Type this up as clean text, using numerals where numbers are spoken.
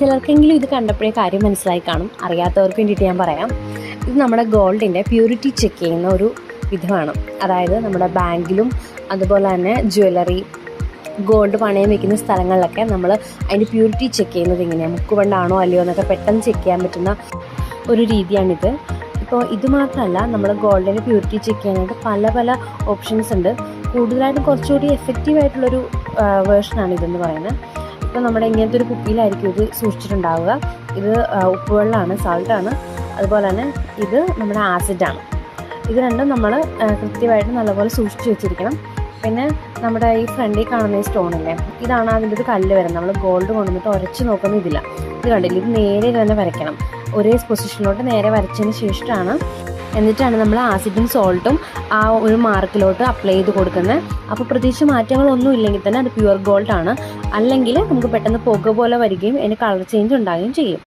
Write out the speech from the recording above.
ചിലർക്കെങ്കിലും ഇത് കണ്ടപ്പോഴേ കാര്യം മനസ്സിലായി കാണും. അറിയാത്തവർക്ക് വേണ്ടിയിട്ട് ഞാൻ പറയാം. ഇത് നമ്മുടെ ഗോൾഡിൻ്റെ പ്യൂരിറ്റി ചെക്ക് ചെയ്യുന്ന ഒരു വിധമാണ്. അതായത് നമ്മുടെ ബാങ്കിലും അതുപോലെ തന്നെ ജ്വല്ലറി, ഗോൾഡ് പണയം വയ്ക്കുന്ന സ്ഥലങ്ങളിലൊക്കെ നമ്മൾ അതിൻ്റെ പ്യൂരിറ്റി ചെക്ക് ചെയ്യുന്നത് എങ്ങനെയാണ്, മുക്കുകൊണ്ടാണോ അല്ലയോ എന്നൊക്കെ പെട്ടെന്ന് ചെക്ക് ചെയ്യാൻ പറ്റുന്ന ഒരു രീതിയാണിത്. ഇപ്പോൾ ഇത് മാത്രമല്ല, നമ്മൾ ഗോൾഡിൻ്റെ പ്യൂരിറ്റി ചെക്ക് ചെയ്യാനായിട്ട് പല പല ഓപ്ഷൻസ് ഉണ്ട്. കൂടുതലായിട്ടും കുറച്ചുകൂടി എഫക്റ്റീവായിട്ടുള്ളൊരു വേർഷനാണ് ഇതെന്ന് പറയുന്നത്. ഇപ്പോൾ നമ്മുടെ ഇങ്ങനത്തെ ഒരു കുപ്പിയിലായിരിക്കും ഇത് സൂക്ഷിച്ചിട്ടുണ്ടാവുക. ഇത് ഉപ്പുവെള്ളമാണ്, സാൾട്ടാണ്. അതുപോലെ തന്നെ ഇത് നമ്മുടെ ആസിഡാണ്. ഇത് രണ്ടും നമ്മൾ കൃത്യമായിട്ട് നല്ലപോലെ സൂക്ഷിച്ച് വെച്ചിരിക്കണം. പിന്നെ നമ്മുടെ ഈ ഫ്രണ്ടിൽ കാണുന്ന ഈ സ്റ്റോണില്ലേ, ഇതാണ് അതിൻ്റെ ഒരു കല്ല് വരുന്നത്. നമ്മൾ ഗോൾഡ് കൊണ്ടുവന്നിട്ട് ഉരച്ച് നോക്കുന്ന ഇതില്ല. ഇത് കണ്ടില്ല, ഇത് നേരെ തന്നെ വരയ്ക്കണം. ഒരേ പൊസിഷനിലോട്ട് നേരെ വരച്ചതിന് ശേഷമാണ് എന്നിട്ടാണ് നമ്മൾ ആസിഡും സോൾട്ടും ആ ഒരു മാർക്കിലോട്ട് അപ്ലൈ ചെയ്ത് കൊടുക്കുന്നത്. അപ്പോൾ പ്രത്യേകിച്ച് മാറ്റങ്ങളൊന്നും ഇല്ലെങ്കിൽ തന്നെ അത് പ്യുവർ ഗോൾഡ് ആണ്. അല്ലെങ്കിൽ നമുക്ക് പെട്ടെന്ന് പുക പോലെ വരികയും അതിന് കളർ ചേഞ്ച് ഉണ്ടാകുകയും ചെയ്യും.